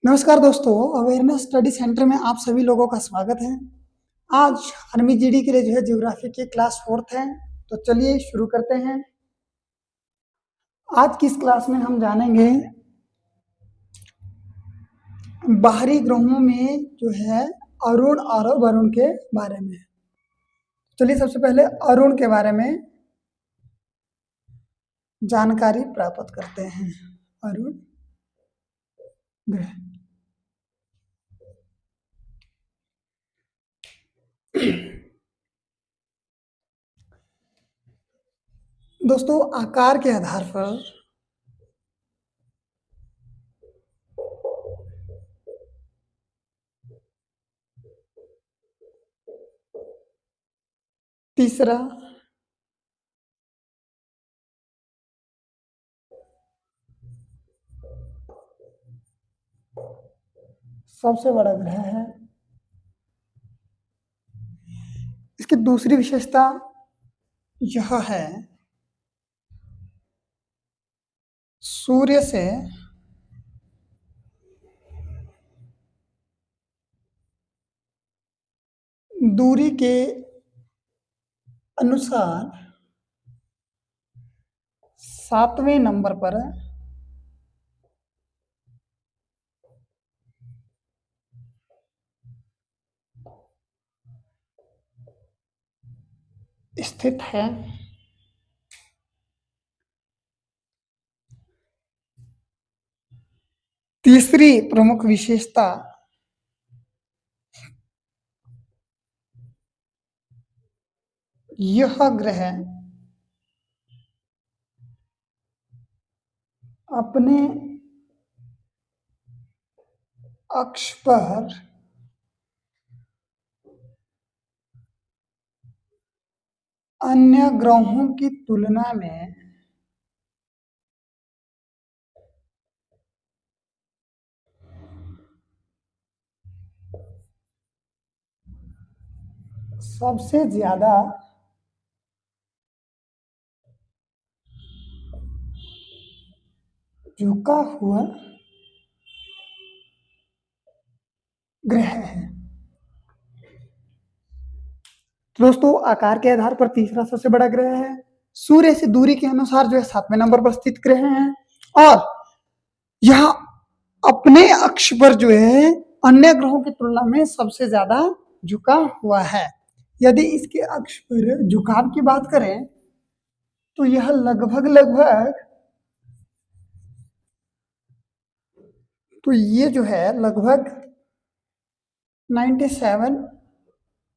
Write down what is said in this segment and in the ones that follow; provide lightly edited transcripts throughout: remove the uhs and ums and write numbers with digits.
नमस्कार दोस्तों, awareness study centre में आप सभी लोगों का स्वागत है। आज आर्मी जीडी के लिए जो है ज्योग्राफी की क्लास 4th है, तो चलिए शुरू करते हैं। आज की इस क्लास में हम जानेंगे बाहरी ग्रहों में जो है अरुण और वरुण के बारे में। चलिए सबसे पहले अरुण के बारे में जानकारी प्राप्त करते हैं। अरुण ग्रह दोस्तों, आकार के आधार पर तीसरा सबसे बड़ा ग्रह है। इसकी दूसरी विशेषता यह है, सूर्य से दूरी के अनुसार 7वें नंबर पर स्थित है। तीसरी प्रमुख विशेषता यह ग्रह अपने अक्ष पर अन्य ग्रहों की तुलना में सबसे ज्यादा झुका हुआ ग्रह है। दोस्तों, आकार के आधार पर तीसरा सबसे बड़ा ग्रह है। सूर्य से दूरी के अनुसार जो है 7वें नंबर पर स्थित ग्रह है और यह अपने अक्ष पर जो है अन्य ग्रहों की तुलना में सबसे ज्यादा झुका हुआ है। यदि इसके अक्ष पर झुकाव की बात करें तो यह ये जो है लगभग 97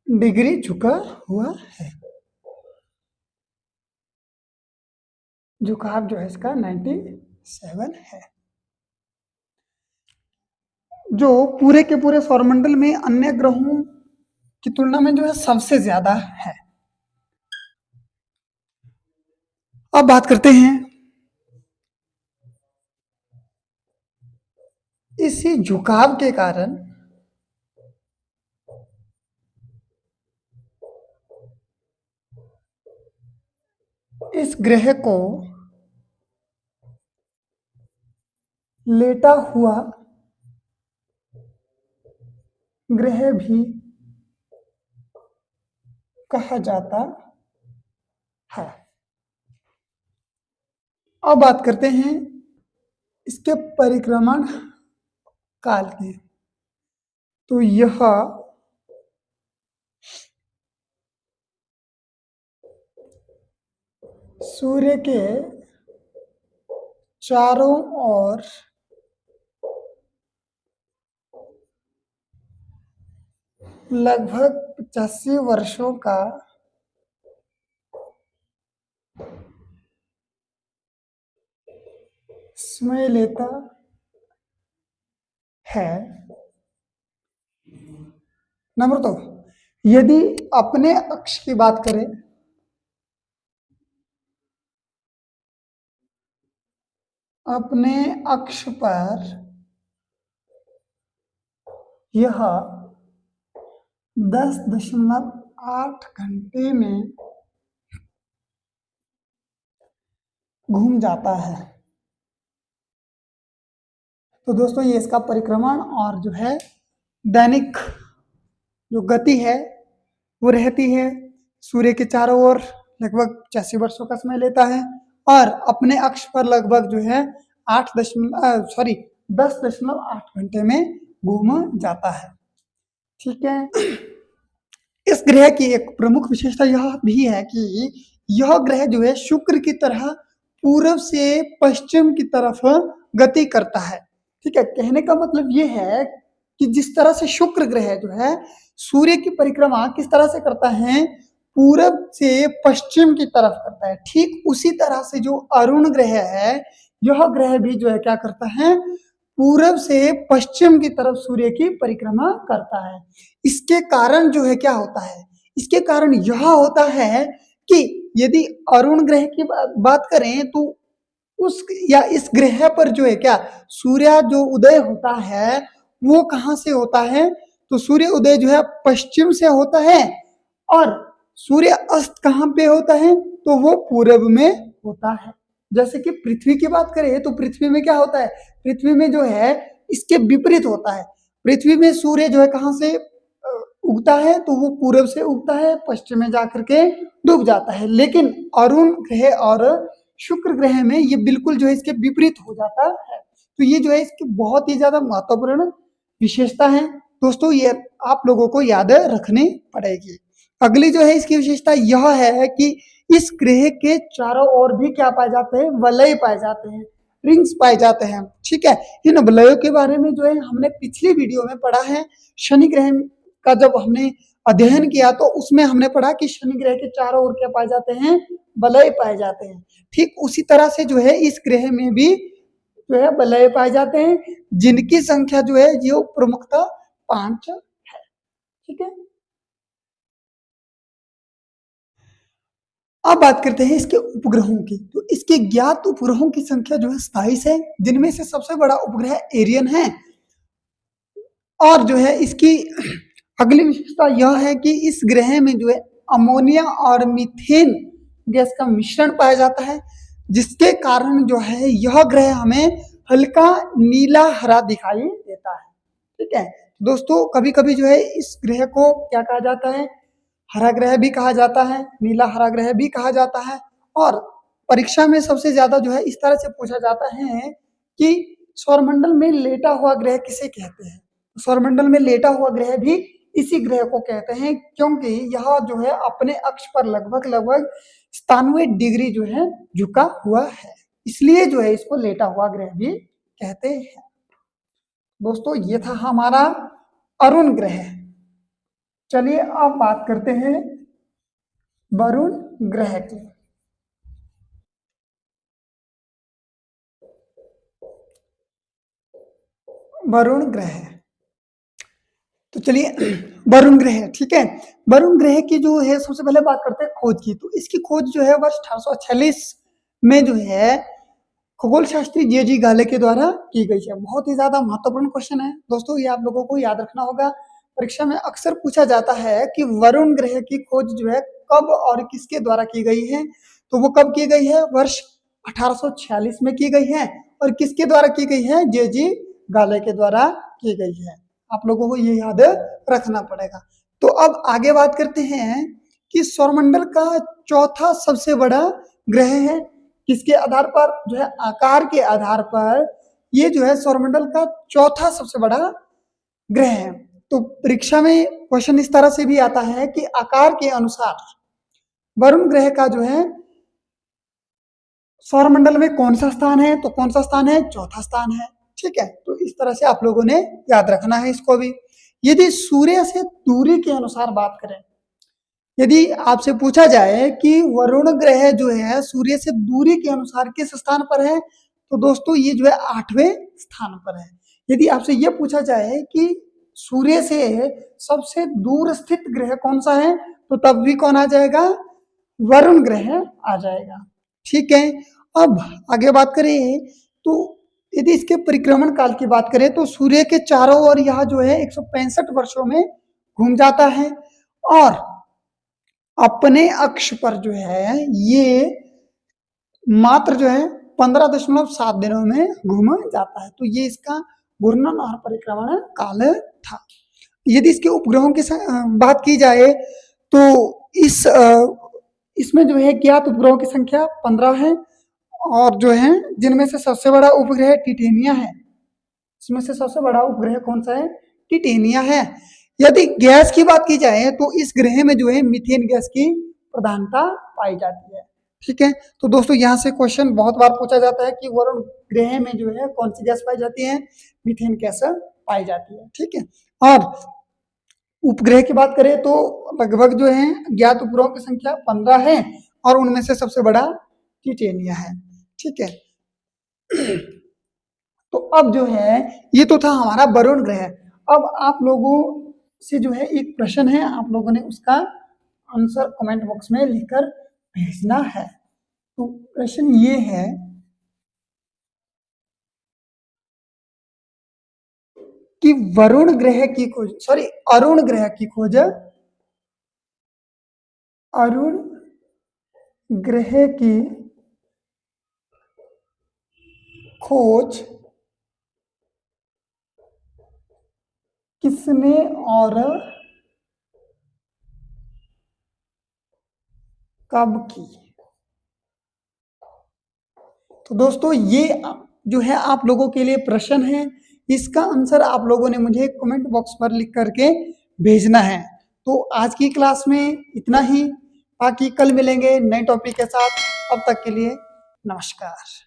डिग्री झुका हुआ है। झुकाव जो है इसका 97 है, जो पूरे के पूरे सौरमंडल में अन्य ग्रहों की तुलना में जो है सबसे ज्यादा है। अब बात करते हैं इसी झुकाव के कारण इस ग्रह को लेटा हुआ ग्रह भी कहा जाता है। अब बात करते हैं इसके परिक्रमण काल की। तो यह सूर्य के चारों ओर लगभग 85 वर्षों का समय लेता है। नंबर 2, यदि अपने अक्ष की बात करें अपने अक्ष पर यह 10.8 घंटे में घूम जाता है। तो दोस्तों ये इसका परिक्रमण और जो है दैनिक जो गति है वो रहती है सूर्य के चारों ओर लगभग 85 वर्षों का समय लेता है और अपने अक्ष पर लगभग जो है 10.8 घंटे में घूम जाता है। ठीक है। इस ग्रह की एक प्रमुख विशेषता यह भी है कि यह ग्रह जो है शुक्र की तरह पूर्व से पश्चिम की तरफ गति करता है। ठीक है, कहने का मतलब ये है कि जिस तरह से शुक्र ग्रह जो है सूर्य की परिक्रमा किस तरह से करता है, पूरब से पश्चिम की तरफ करता है, ठीक उसी तरह से जो अरुण ग्रह है यह ग्रह भी जो है क्या करता है, पूरब से पश्चिम की तरफ सूर्य की परिक्रमा करता है। इसके कारण जो है क्या होता है, इसके कारण यह होता है कि यदि अरुण ग्रह की बात करें तो उस या इस ग्रह पर जो है क्या सूर्य जो उदय होता है वो कहाँ से होता है, तो सूर्य उदय जो है पश्चिम से होता है और सूर्य अस्त कहाँ पे होता है, तो वो पूरब में होता है। जैसे कि पृथ्वी की बात करें तो पृथ्वी में क्या होता है, पृथ्वी में जो है इसके विपरीत होता है। पृथ्वी में सूर्य जो है कहाँ से उगता है, तो वो पूरब से उगता है, पश्चिम में जाकर के डूब जाता है। लेकिन अरुण ग्रह और शुक्र ग्रह में ये बिल्कुल जो है इसके विपरीत हो जाता है। तो ये जो है इसकी बहुत ही ज्यादा महत्वपूर्ण विशेषता है दोस्तों, ये आप लोगों को याद रखनी पड़ेगी। अगली जो है इसकी विशेषता यह है कि इस ग्रह के चारों ओर भी क्या पाए जाते हैं, वलय पाए जाते हैं, रिंग्स पाए जाते हैं। ठीक है, इन वलयों के बारे में जो है हमने पिछली वीडियो में पढ़ा है। शनि ग्रह का जब हमने अध्ययन किया तो उसमें हमने पढ़ा कि शनि ग्रह के चारों ओर क्या पाए जाते हैं, वलय पाए जाते हैं। ठीक उसी तरह से जो है इस ग्रह में भी जो है वलय पाए जाते हैं, जिनकी संख्या जो है ये प्रमुखता 5 है। ठीक है, अब बात करते हैं इसके उपग्रहों की। तो इसके ज्ञात उपग्रहों की संख्या जो है 27 है, जिनमें से सबसे बड़ा उपग्रह एरियन है। और जो है इसकी अगली विशेषता यह है कि इस ग्रह में जो है अमोनिया और मीथेन गैस का मिश्रण पाया जाता है, जिसके कारण जो है यह ग्रह हमें हल्का नीला हरा दिखाई देता है। ठीक है दोस्तों, कभी कभी जो है इस ग्रह को क्या कहा जाता है, हरा ग्रह भी कहा जाता है, नीला हरा ग्रह भी कहा जाता है। और परीक्षा में सबसे ज्यादा जो है इस तरह से पूछा जाता है कि सौरमंडल में लेटा हुआ ग्रह किसे कहते हैं। सौरमंडल में लेटा हुआ ग्रह भी इसी ग्रह को कहते हैं, क्योंकि यह जो है अपने अक्ष पर लगभग 97 डिग्री जो है झुका हुआ है, इसलिए जो है इसको लेटा हुआ ग्रह भी कहते हैं। दोस्तों ये था हमारा अरुण ग्रह। चलिए अब बात करते हैं वरुण ग्रह की। वरुण ग्रह, तो चलिए वरुण ग्रह, ठीक है, वरुण ग्रह की जो है सबसे पहले बात करते हैं खोज की। तो इसकी खोज जो है वर्ष 1846 में जो है खगोल शास्त्री जे गाले के द्वारा की गई है। बहुत ही ज्यादा महत्वपूर्ण क्वेश्चन है दोस्तों, ये आप लोगों को याद रखना होगा। परीक्षा में अक्सर पूछा जाता है कि वरुण ग्रह की खोज जो है कब और किसके द्वारा की गई है। तो वो कब की गई है, वर्ष 1846 में की गई है। और किसके द्वारा की गई है, जे गाले के द्वारा की गई है। आप लोगों को ये याद रखना पड़ेगा। तो अब आगे बात करते हैं कि सौरमंडल का चौथा सबसे बड़ा ग्रह है। किसके आधार पर, जो है आकार के आधार पर ये जो है सौरमंडल का चौथा सबसे बड़ा ग्रह है। तो परीक्षा में क्वेश्चन इस तरह से भी आता है कि आकार के अनुसार वरुण ग्रह का जो है सौरमंडल में कौन सा स्थान है, तो कौन सा स्थान है, चौथा स्थान है। ठीक है, तो इस तरह से आप लोगों ने याद रखना है इसको भी। यदि सूर्य से दूरी के अनुसार बात करें, यदि आपसे पूछा जाए कि वरुण ग्रह जो है सूर्य से दूरी के अनुसार किस स्थान पर है, तो दोस्तों ये जो है 8वें स्थान पर है। यदि आपसे ये पूछा जाए कि सूर्य से सबसे दूर स्थित ग्रह कौन सा है, तो तब भी कौन आ जाएगा, वरुण ग्रह आ जाएगा। ठीक है, अब आगे बात करें तो यदि इसके परिक्रमण काल की बात करें तो सूर्य के चारों ओर यह जो है 165 वर्षों में घूम जाता है और अपने अक्ष पर जो है ये मात्र जो है 15.7 दिनों में घूम जाता है। तो ये इसका घूर्णन और परिक्रमण काल था। यदि इसके उपग्रहों की बात की जाए तो इसमें जो है ज्ञात उपग्रहों की संख्या 15 है और जो है जिनमें से सबसे बड़ा उपग्रह टिटेनिया है। इसमें से सबसे बड़ा उपग्रह कौन सा है? टिटेनिया है। यदि गैस की बात की जाए तो इस ग्रह में जो है मीथेन गैस की प्रधानता पाई जाती है। ठीक है, तो दोस्तों यहाँ से क्वेश्चन बहुत बार पूछा जाता है कि वरुण ग्रह में जो है कौन सी गैस पाई जाती है? मीथेन गैस पाई जाती है। ठीक है, और उपग्रह की बात करें तो लगभग जो है ज्ञात उपग्रहों की संख्या 15 है और उनमें से सबसे बड़ा टिटेनिया है। ठीक है, तो अब जो है ये तो था हमारा वरुण ग्रह। अब आप लोगों से जो है एक प्रश्न है, आप लोगों ने उसका आंसर कमेंट बॉक्स में लिखकर भेजना है। तो प्रश्न ये है कि वरुण ग्रह की खोज, सॉरी अरुण ग्रह की खोज, अरुण ग्रह की खोज किसने और कब की? तो दोस्तों ये जो है आप लोगों के लिए प्रश्न है, इसका आंसर आप लोगों ने मुझे कमेंट बॉक्स पर लिख करके भेजना है। तो आज की क्लास में इतना ही, बाकी कल मिलेंगे नए टॉपिक के साथ। अब तक के लिए नमस्कार।